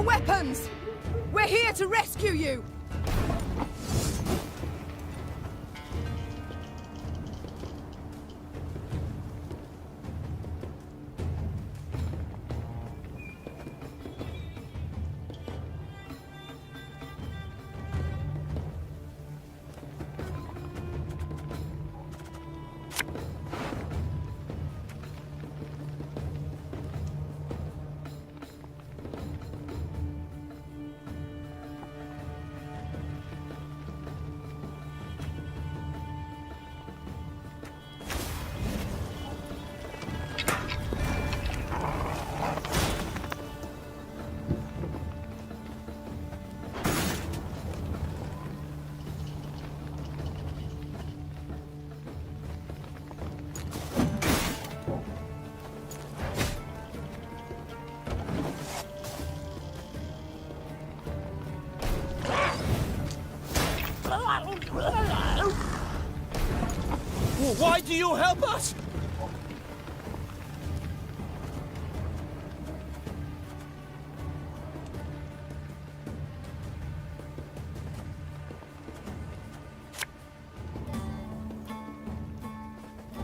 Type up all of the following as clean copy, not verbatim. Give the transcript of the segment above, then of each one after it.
your weapons! We're here to rescue you! Why do you help us?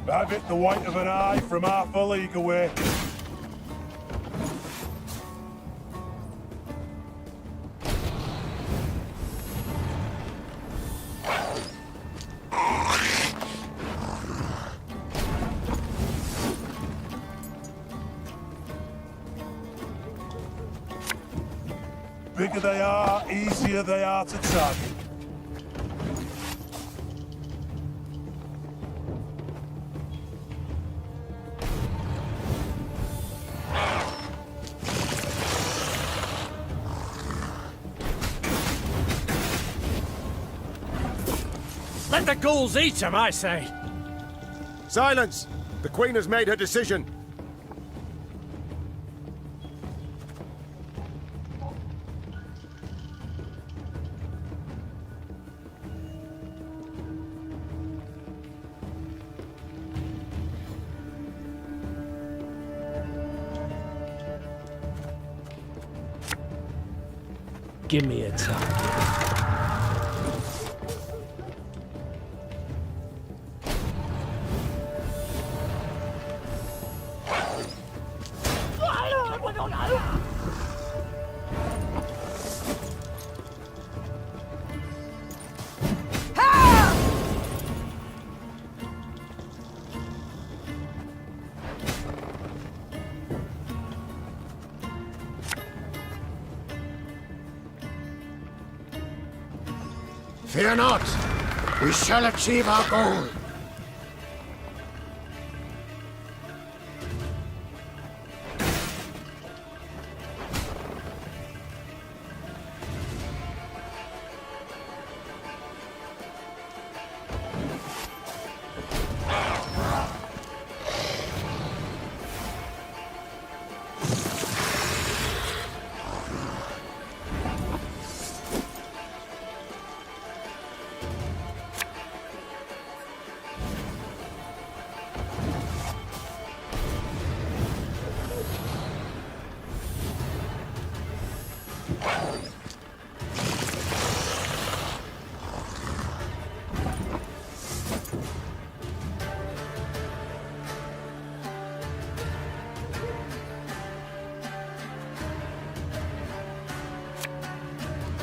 Have it the white of an eye from half a league away. Bigger they are, easier they are to target. Let the ghouls eat them, I say! Silence! The Queen has made her decision. Give me a target. Fear not! We shall achieve our goal!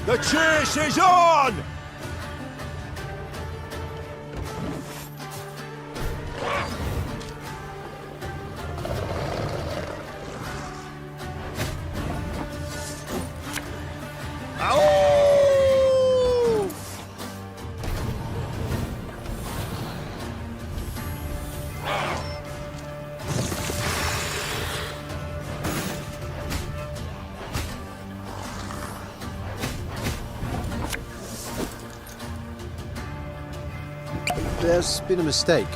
The chase is on! There's been a mistake.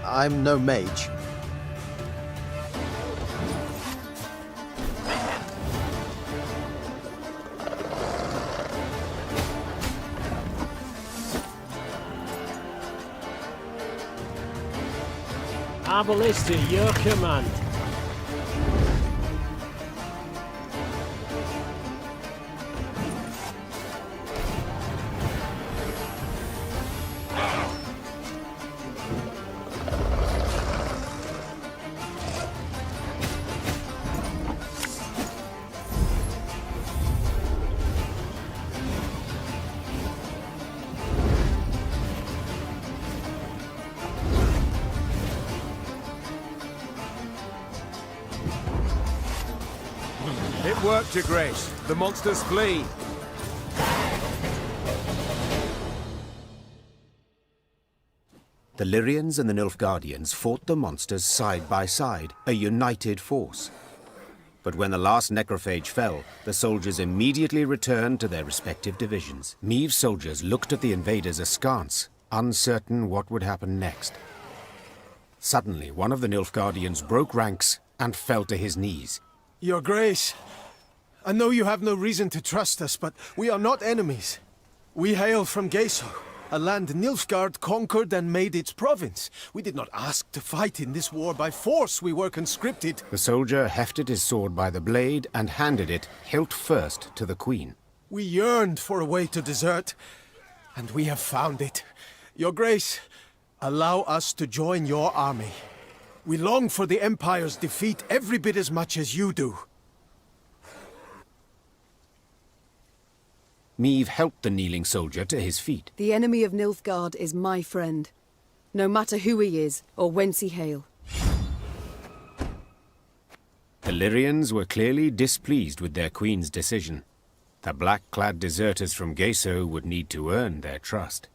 I'm no mage. Our ballista, your command. work, Your Grace. The monsters flee. The Lyrians and the Nilfgaardians fought the monsters side by side, a united force. But when the last necrophage fell, the soldiers immediately returned to their respective divisions. Meave's soldiers looked at the invaders askance, uncertain what would happen next. Suddenly, one of the Nilfgaardians broke ranks and fell to his knees. Your Grace, I know you have no reason to trust us, but we are not enemies. We hail from Geso, a land Nilfgaard conquered and made its province. We did not ask to fight in this war by force. We were conscripted. The soldier hefted his sword by the blade and handed it, hilt first, to the Queen. We yearned for a way to desert, and we have found it. Your Grace, allow us to join your army. We long for the Empire's defeat every bit as much as you do. Meave helped the kneeling soldier to his feet. The enemy of Nilfgaard is my friend, no matter who he is or whence he hail. The Lyrians were clearly displeased with their queen's decision. The black-clad deserters from Geso would need to earn their trust.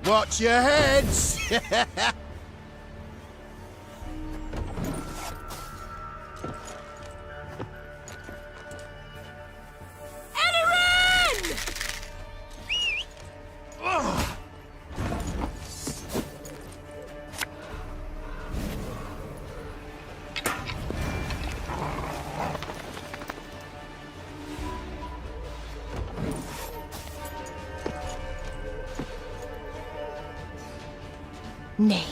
Watch your heads! Aedirn! Nay,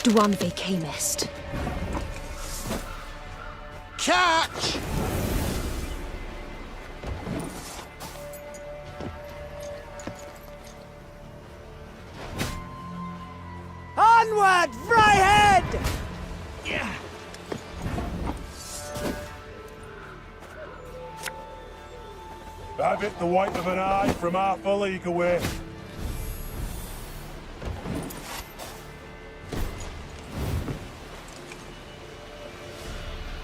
Duan vacem est. Catch! Onward, Fryhead! Have it the white of an eye from half a league away.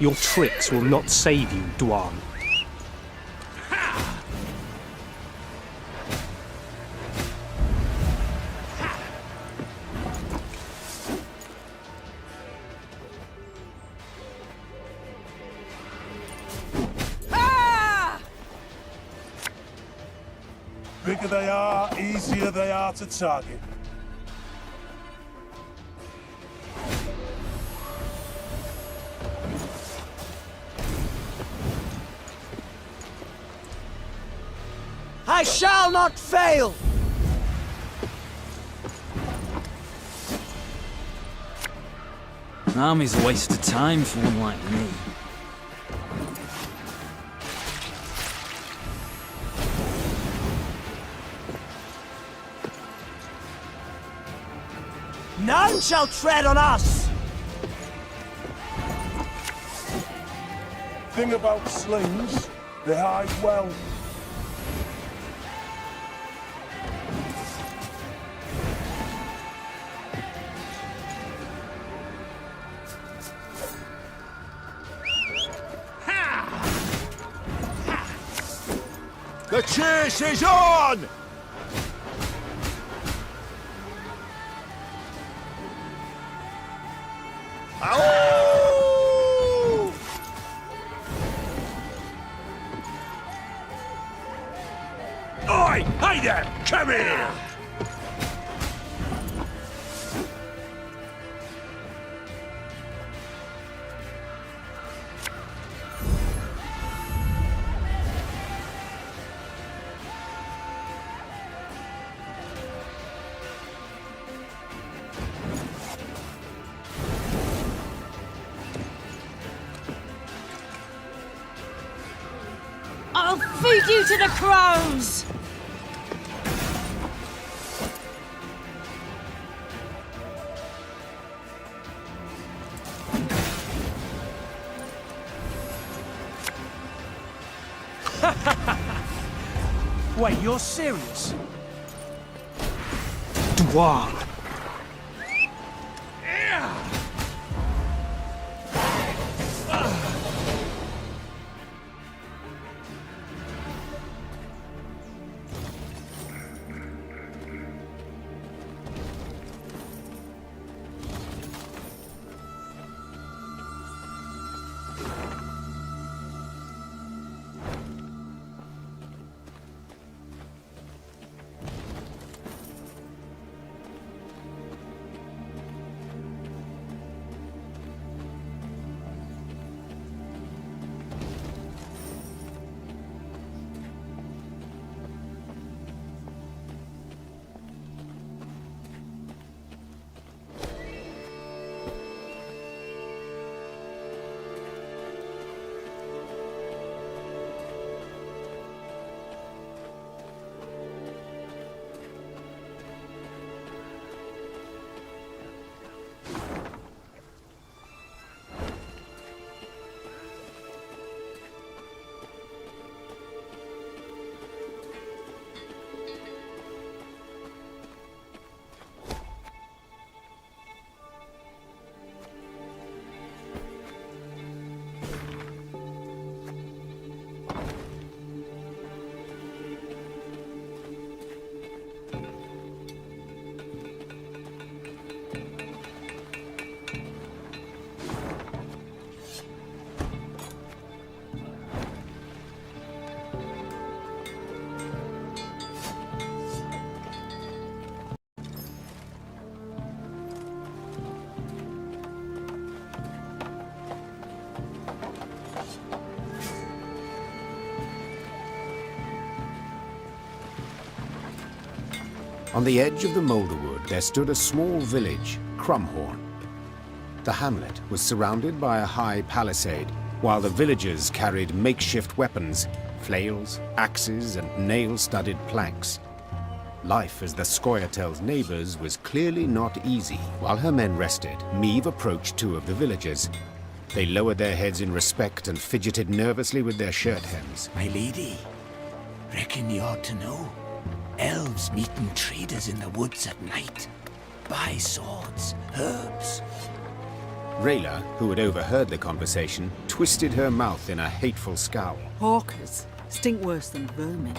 Your tricks will not save you, Duan. Bigger they are, easier they are to target. I shall not fail! An army's a waste of time for one like me. None shall tread on us! Thing about slings, they hide well. The chase is on! Ow! Oi! Hey there! Come here! I'll feed you to the crows! Wait, you're serious? Dwar! On the edge of the Moulderwood, there stood a small village, Crumhorn. The hamlet was surrounded by a high palisade, while the villagers carried makeshift weapons, flails, axes, and nail-studded planks. Life as the Scoia'tael's neighbors was clearly not easy. While her men rested, Meve approached two of the villagers. They lowered their heads in respect and fidgeted nervously with their shirt hems. My lady, reckon you ought to know. Elves meeting traders in the woods at night. Buy swords, herbs. Rayla, who had overheard the conversation, twisted her mouth in a hateful scowl. Hawkers stink worse than vermin.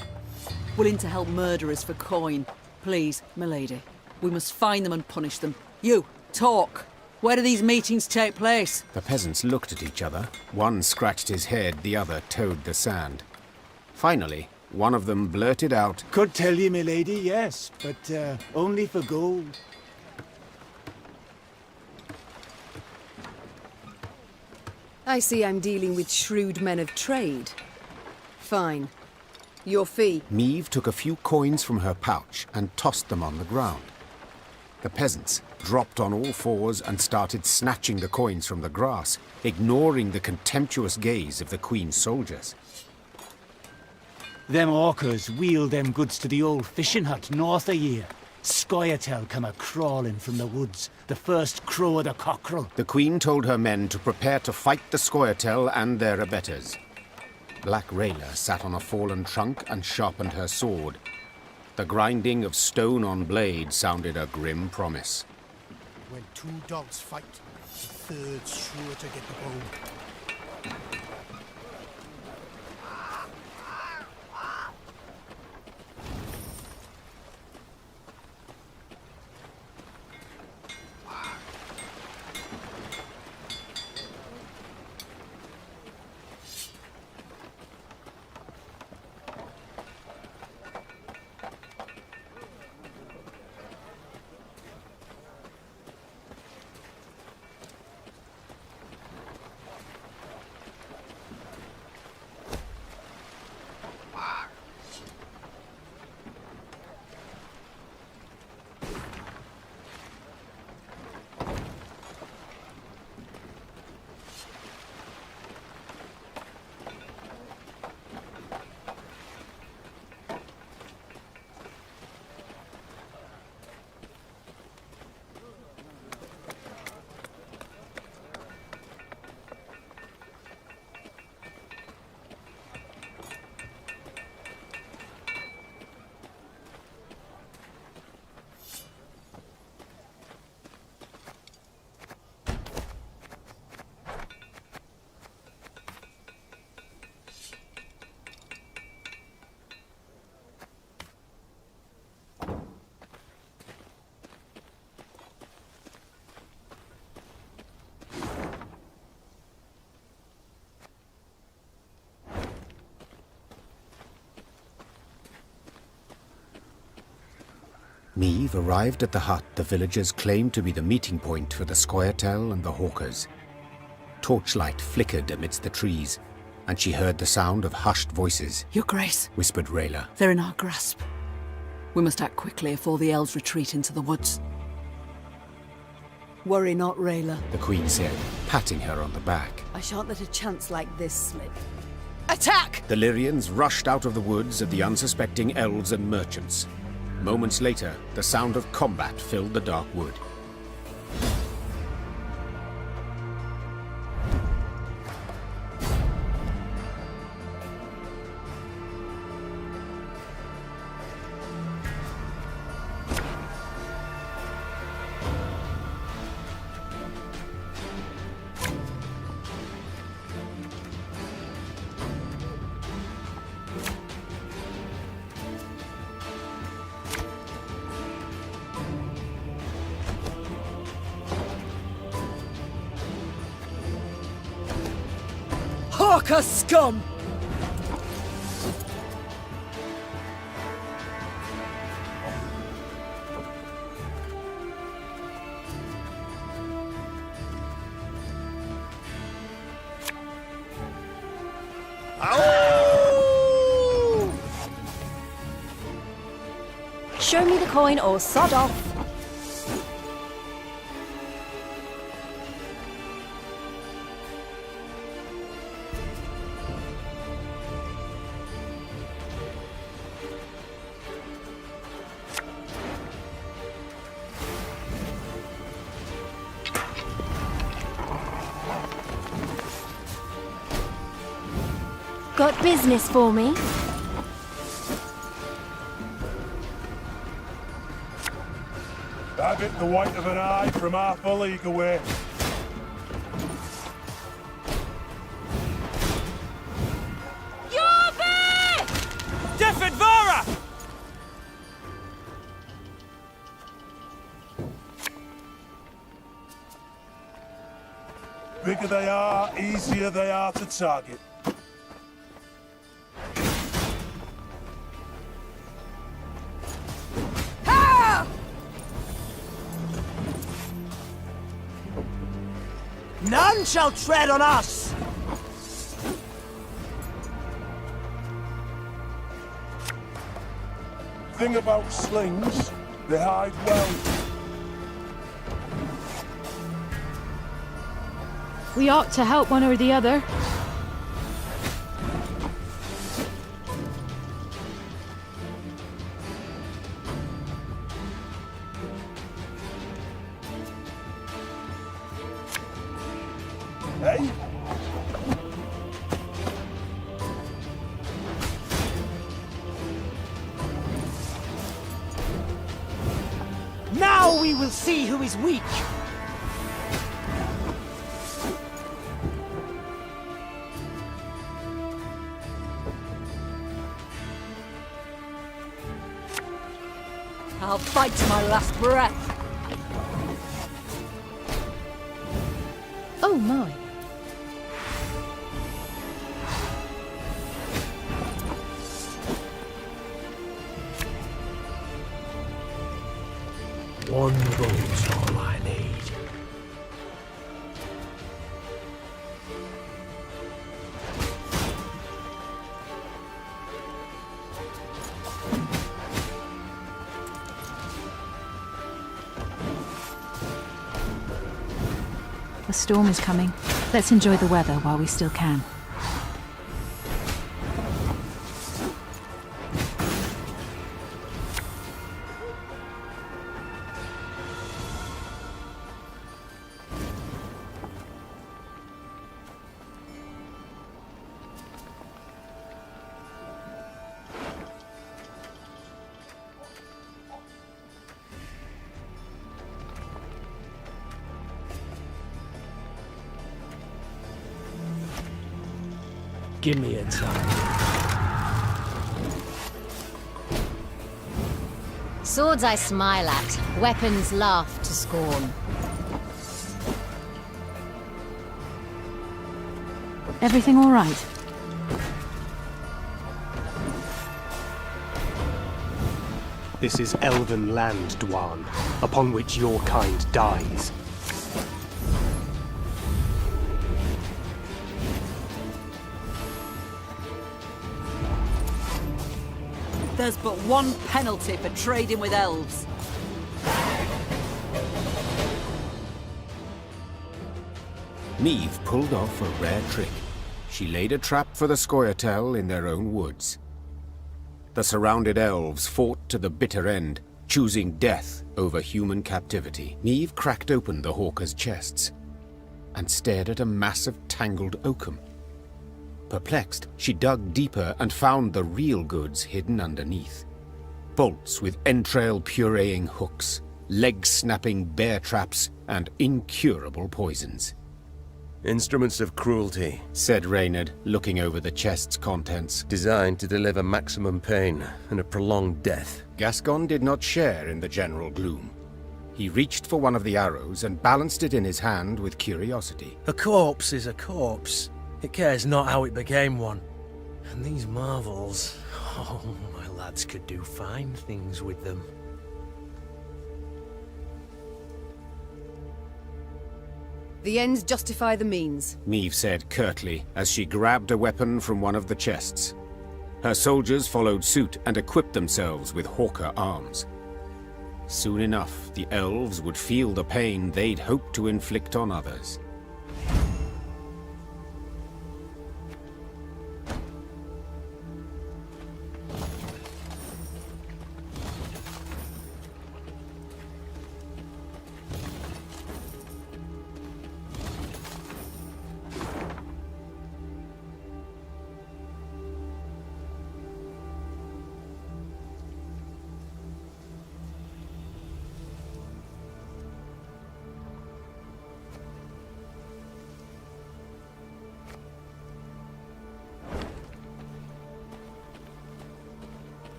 Willing to help murderers for coin. Please, milady, we must find them and punish them. You, talk. Where do these meetings take place? The peasants looked at each other. One scratched his head, the other toed the sand. Finally, one of them blurted out, Could tell you, milady, yes, but only for gold. I see I'm dealing with shrewd men of trade. Fine. Your fee. Meve took a few coins from her pouch and tossed them on the ground. The peasants dropped on all fours and started snatching the coins from the grass, ignoring the contemptuous gaze of the Queen's soldiers. Them orcers wheeled them goods to the old fishing hut north of here. Scoia'tael come a-crawling from the woods, the first crow of the cockerel. The Queen told her men to prepare to fight the Scoia'tael and their abettors. Black Rayla sat on a fallen trunk and sharpened her sword. The grinding of stone on blade sounded a grim promise. When two dogs fight, the third's sure to get the bone. Meve arrived at the hut the villagers claimed to be the meeting point for the Scoia'tael and the hawkers. Torchlight flickered amidst the trees, and she heard the sound of hushed voices. Your Grace, Whispered Rayla. they're in our grasp. We must act quickly before the elves retreat into the woods. Worry not, Rayla. The Queen said, patting her on the back. I shan't let a chance like this slip. Attack! The Lyrians rushed out of the woods at the unsuspecting elves and merchants. Moments later, the sound of combat filled the dark wood. Hawker scum! Show me the coin or sod off. Got business for me? Have it the white of an eye from half a league away. Defenvara! Bigger they are, easier they are to target. None shall tread on us! Thing about slings, they hide well. We ought to help one or the other. Hey? Now we will see who is weak! I'll fight to my last breath. Oh my. One boat's all I need. A storm is coming. Let's enjoy the weather while we still can. Give me a time. Swords I smile at, weapons laugh to scorn. Everything all right? This is elven land, Dwan, upon which your kind dies. There's but one penalty for trading with elves. Neve pulled off a rare trick. She laid a trap for the Scoia'tael in their own woods. The surrounded elves fought to the bitter end, choosing death over human captivity. Neve cracked open the hawkers' chests and stared at a mass of tangled oakum. Perplexed, she dug deeper and found the real goods hidden underneath. Bolts with entrail-pureeing hooks, leg-snapping bear traps, and incurable poisons. Instruments of cruelty, said Reynard, looking over the chest's contents. Designed to deliver maximum pain and a prolonged death. Gascon did not share in the general gloom. He reached for one of the arrows and balanced it in his hand with curiosity. A corpse is a corpse. It cares not how it became one. And these marvels, oh, my lads could do fine things with them. The ends justify the means, Neve said curtly as she grabbed a weapon from one of the chests. Her soldiers followed suit and equipped themselves with hawker arms. Soon enough, the elves would feel the pain they'd hoped to inflict on others.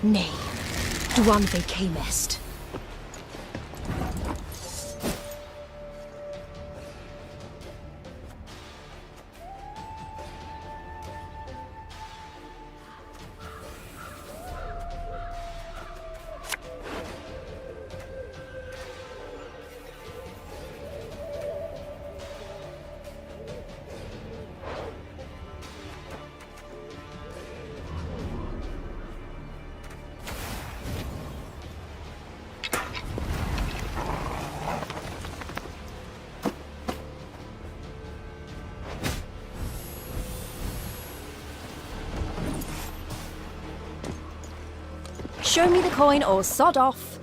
Nay, Dwan fe camest. Show me the coin or sod off.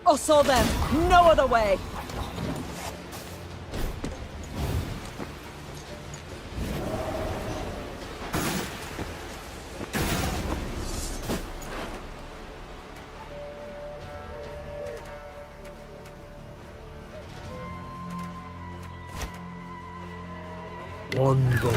I saw them. No other way. One boat.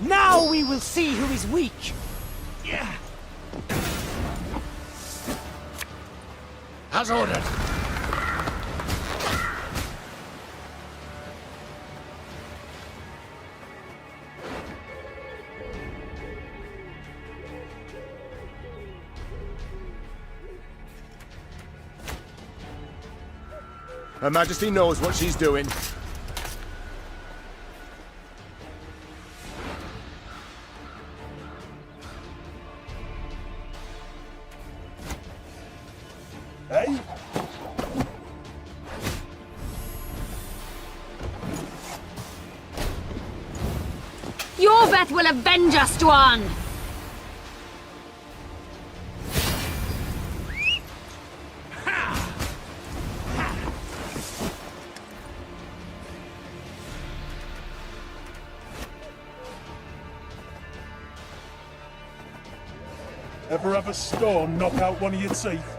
Now we will see who is weak. Yeah. As ordered. Her Majesty knows what she's doing. Hey? Your Beth will avenge us, Dwan! Ever have a stone knock out one of your teeth?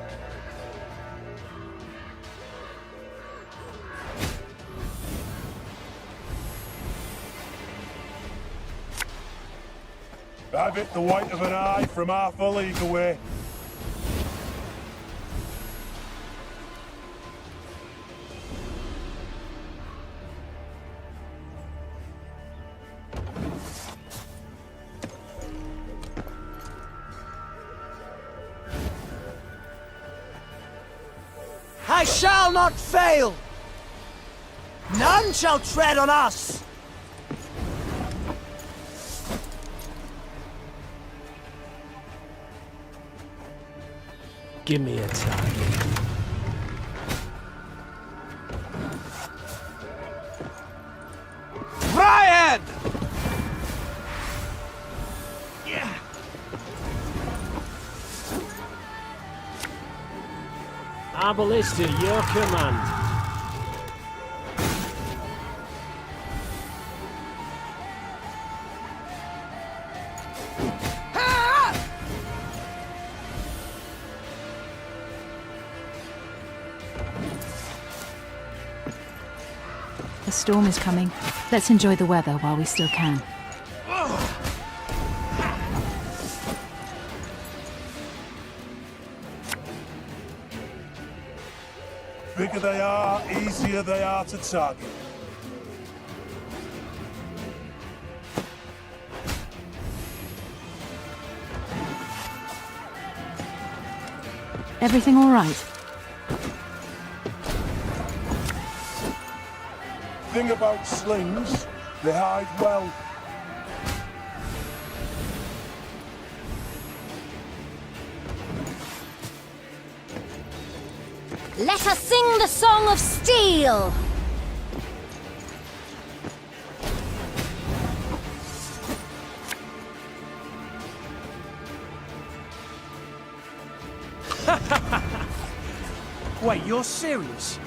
I've hit the white of an eye from half a league away. I shall not fail! None shall tread on us! Give me a target. Brian! Yeah. Our ballista, your command. The storm is coming. Let's enjoy the weather while we still can. Bigger they are, easier they are to target. Everything all right? Thing about slings, They hide well. Let us sing the song of steel! Wait, you're serious?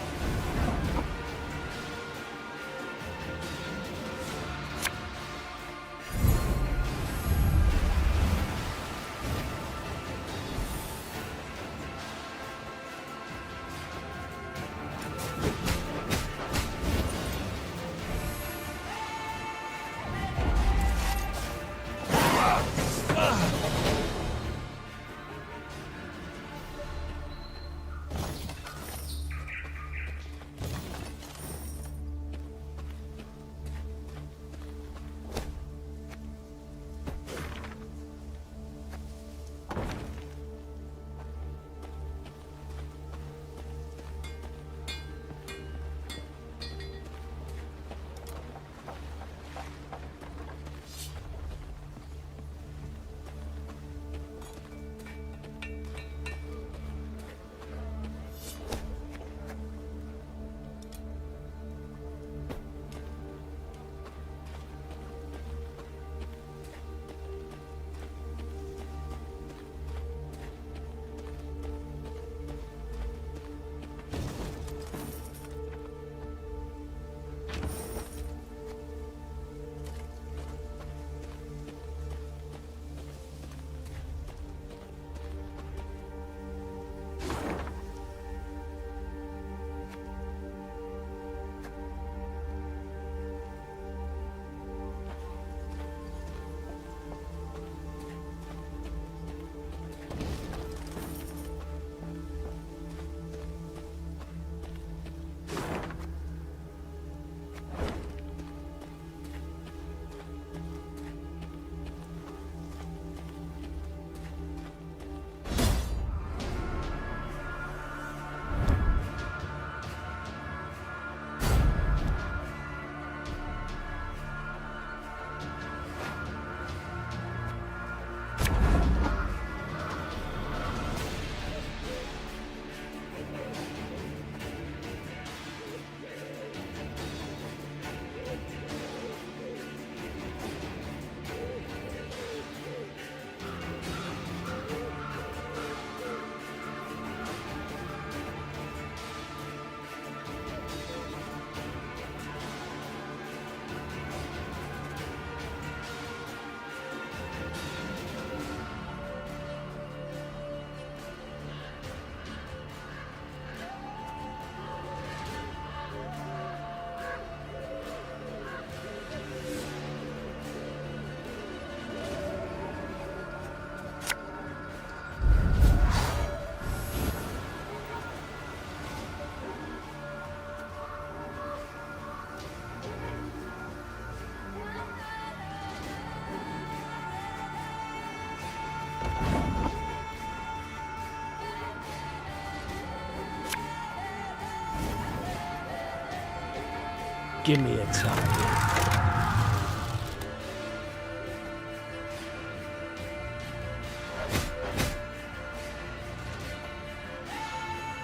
Give me a target.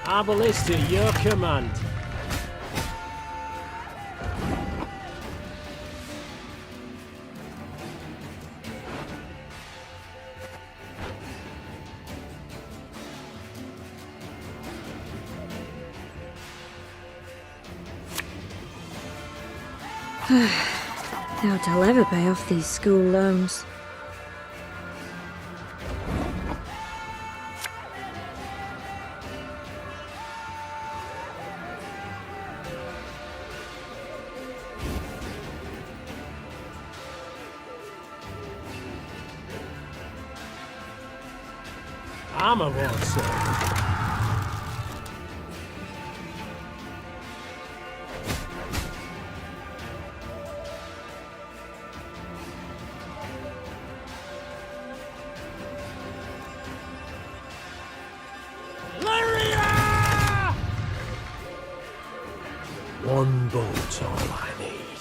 Our ballista, your command. Doubt I'll ever pay off these school loans. Armor won't serve. One bolt's all I need.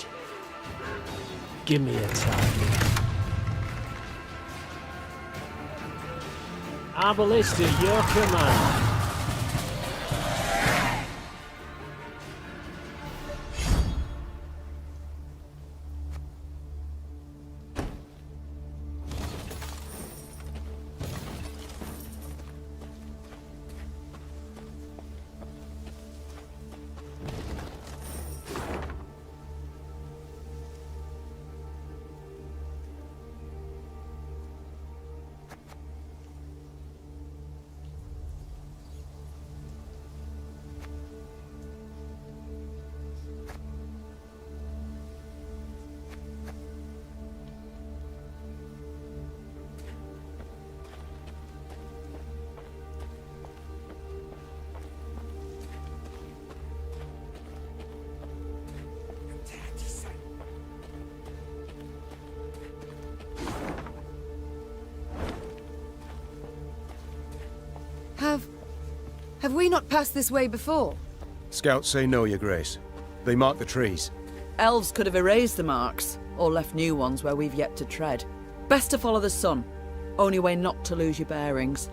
Give me a target. Arbalist at your command. Have we not passed this way before? Scouts say no, Your Grace. They mark the trees. Elves could have erased the marks, or left new ones where we've yet to tread. Best to follow the sun. Only way not to lose your bearings.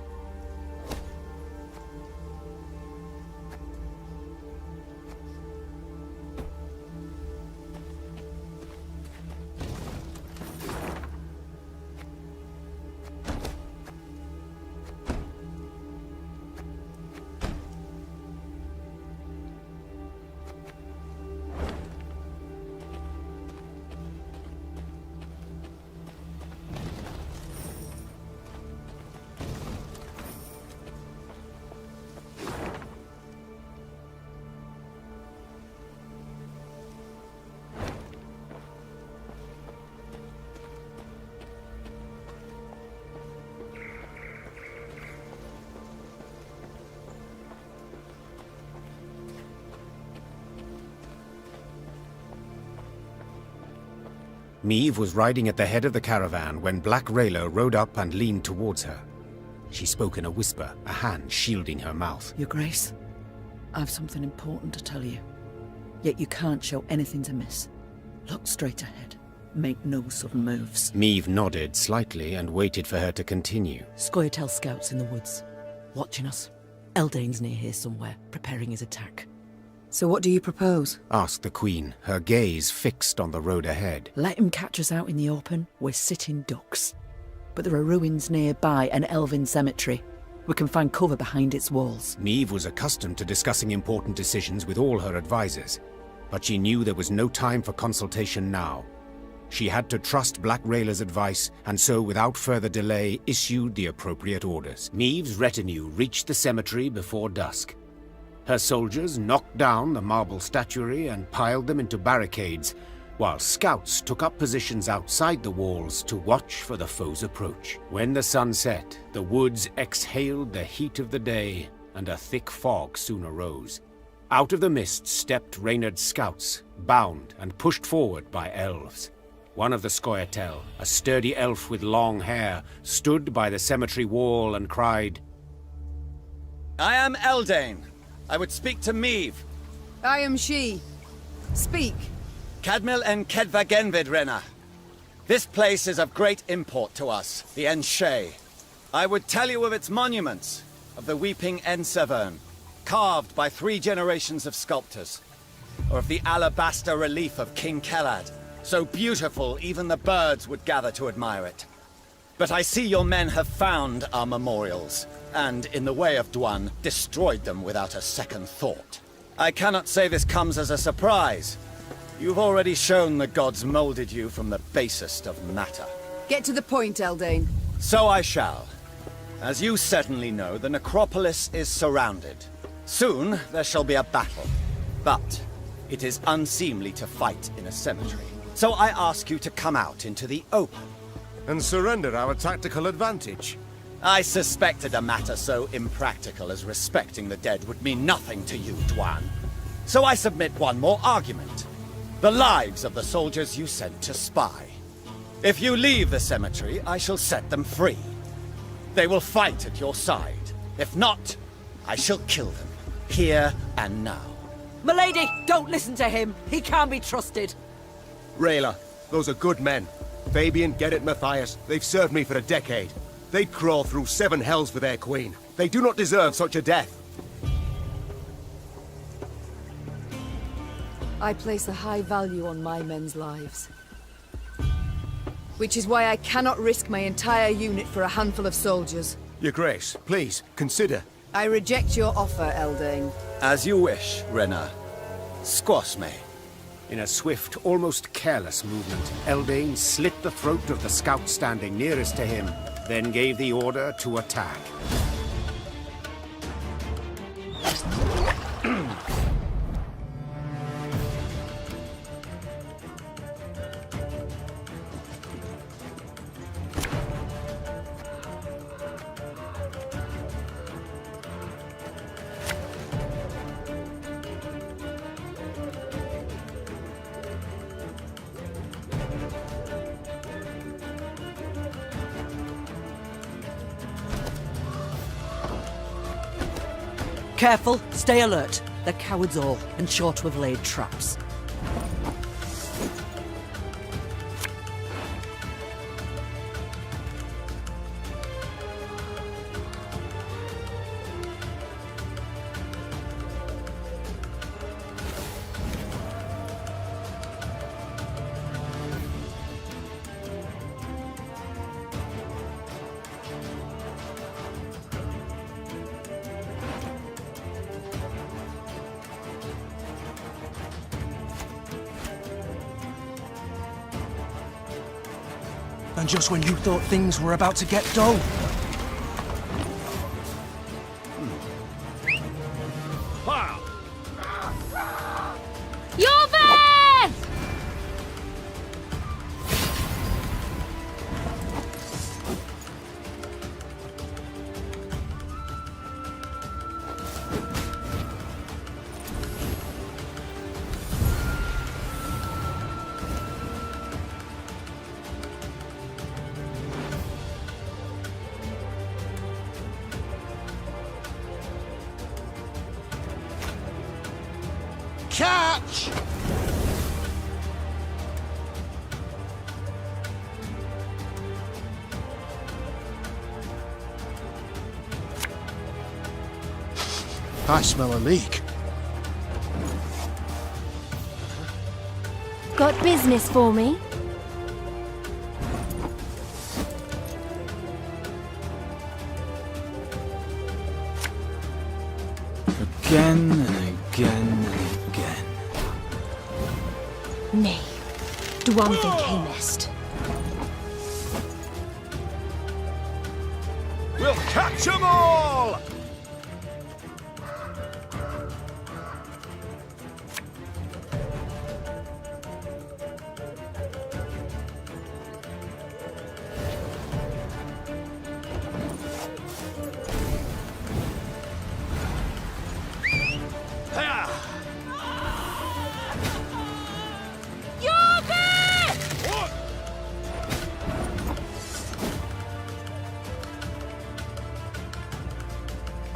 Meve was riding at the head of the caravan when Black Rayla rode up and leaned towards her. She spoke in a whisper, a hand shielding her mouth. Your Grace, I've something important to tell you. Yet you can't show anything to miss. Look straight ahead. Make no sudden moves. Meve nodded slightly and waited for her to continue. Scoia'tael scouts in the woods, watching us. Eldain's near here somewhere, preparing his attack. So what do you propose? Asked the Queen, her gaze fixed on the road ahead. Let him catch us out in the open. We're sitting ducks. But there are ruins nearby, an elven cemetery. We can find cover behind its walls. Meve was accustomed to discussing important decisions with all her advisors, but she knew there was no time for consultation now. She had to trust Black Rayla's advice, and so without further delay issued the appropriate orders. Meve's retinue reached the cemetery before dusk. Her soldiers knocked down the marble statuary and piled them into barricades, while scouts took up positions outside the walls to watch for the foe's approach. When the sun set, the woods exhaled the heat of the day, and a thick fog soon arose. Out of the mist stepped Reynard's scouts, bound and pushed forward by elves. One of the Scoia'tael, a sturdy elf with long hair, stood by the cemetery wall and cried, "I am Eldain. I would speak to Meve." I am she. Speak. Cadmil and Kedvagenvid, Renna. This place is of great import to us, the Enshe. I would tell you of its monuments, of the weeping Ensevern, carved by 3 generations of sculptors, or of the alabaster relief of King Kelad, so beautiful even the birds would gather to admire it. But I see your men have found our memorials, and, in the way of Dwan, destroyed them without a second thought. I cannot say this comes as a surprise. You've already shown the gods molded you from the basest of matter. Get to the point, Eldain. So I shall. As you certainly know, the necropolis is surrounded. Soon there shall be a battle. But it is unseemly to fight in a cemetery. So I ask you to come out into the open. And surrender our tactical advantage. I suspected a matter so impractical as respecting the dead would mean nothing to you, Dwan. So I submit one more argument. The lives of the soldiers you sent to spy. If you leave the cemetery, I shall set them free. They will fight at your side. If not, I shall kill them, here and now. Milady, don't listen to him. He can't be trusted. Rayla, Those are good men. Fabian, Gerrit, Matthias, they've served me for a decade. They'd crawl through 7 hells for their queen. They do not deserve such a death. I place a high value on my men's lives. Which is why I cannot risk my entire unit for a handful of soldiers. Your Grace, please, consider. I reject your offer, Eldane. As you wish, Renna. Squash me. In a swift, almost careless movement, Eldane slit the throat of the scout standing nearest to him, then gave the order to attack. Careful, stay alert. They're cowards all, and sure to have laid traps. And just when you thought things were about to get dull. Jorven! Catch! I smell a leak. Got business for me? Again and again and again. Nay. Dwarven camest. We'll catch 'em all!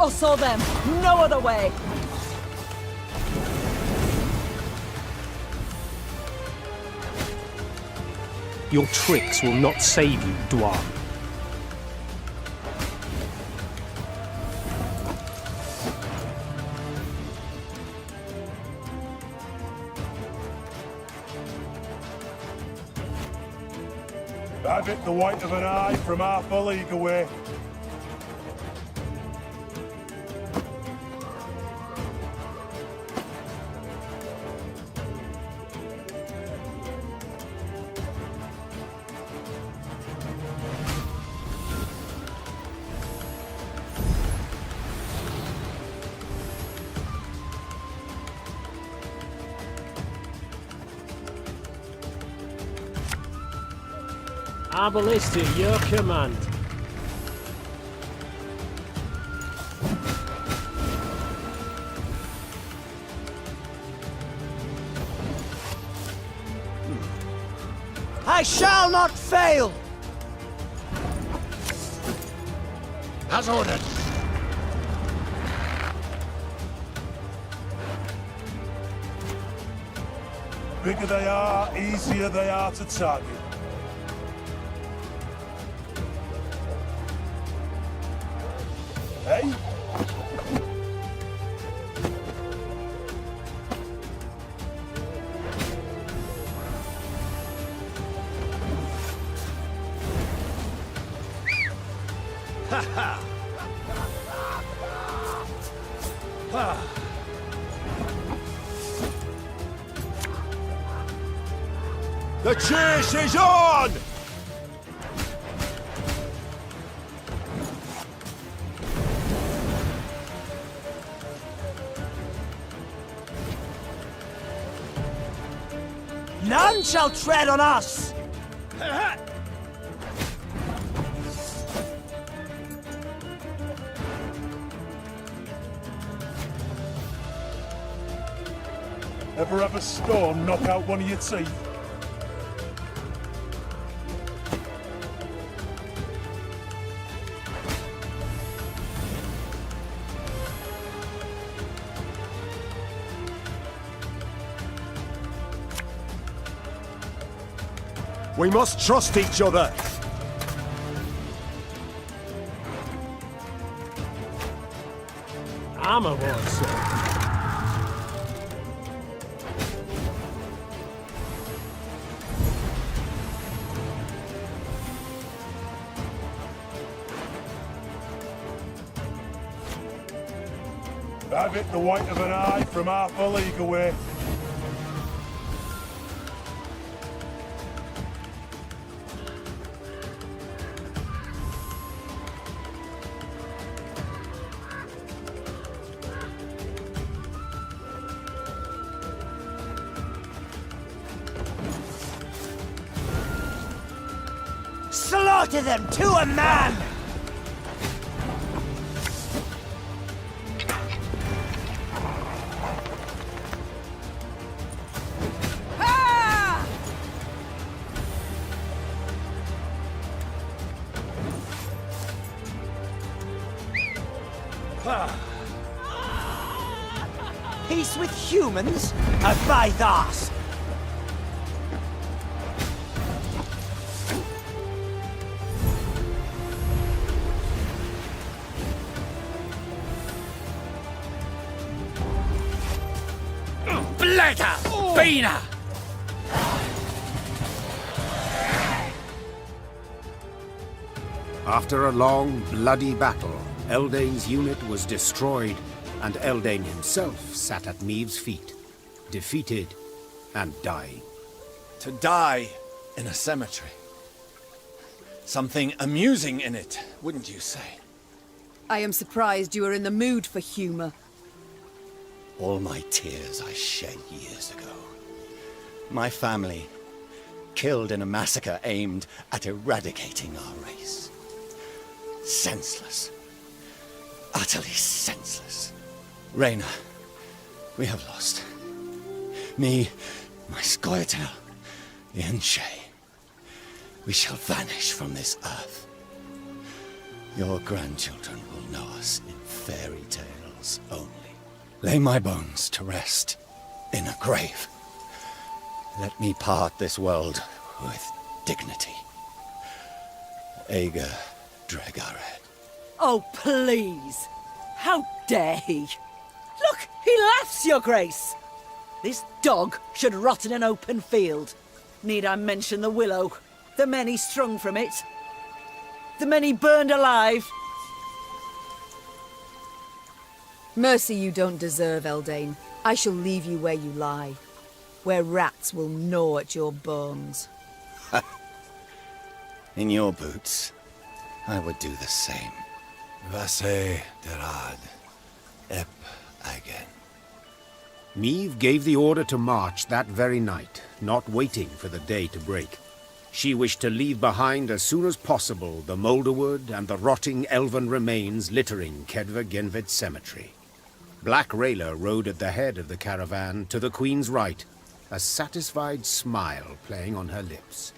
Oh, saw them. No other way. Your tricks will not save you, Dwarf. Have it the white of an eye from half a league away. Arbalist at your command. I shall not fail! As ordered. Bigger they are, easier they are to target. Hey? Ha ha! The chase is on! None shall tread on us! Ever have a storm knock out one of your teeth? We must trust each other! I'm a horse. Have it the white of an eye from half a league away. Slaughter them to a man! Peace with humans? A Bythos! Bladder! Bina! After a long, bloody battle, Eldain's unit was destroyed, and Eldain himself sat at Meave's feet, defeated and dying. To die in a cemetery. Something amusing in it, wouldn't you say? I am surprised you are in the mood for humor. All my tears I shed years ago. My family, killed in a massacre aimed at eradicating our race. Senseless. Utterly senseless. Reyna, we have lost. Me, my Scoia'tael, the Enshe. We shall vanish from this earth. Your grandchildren will know us in fairy tales only. Lay my bones to rest in a grave. Let me part this world with dignity. Aedirn Dregared. Oh, please! How dare he? Look, he laughs, Your Grace! This dog should rot in an open field. Need I mention the willow? The men he strung from it? The men he burned alive? Mercy you don't deserve, Eldain. I shall leave you where you lie, where rats will gnaw at your bones. In your boots, I would do the same. Vasse derad, ep again. Meave gave the order to march that very night, not waiting for the day to break. She wished to leave behind as soon as possible the moulderwood and the rotting elven remains littering Kedva Genvid Cemetery. Black Rayla rode at the head of the caravan to the Queen's right, a satisfied smile playing on her lips.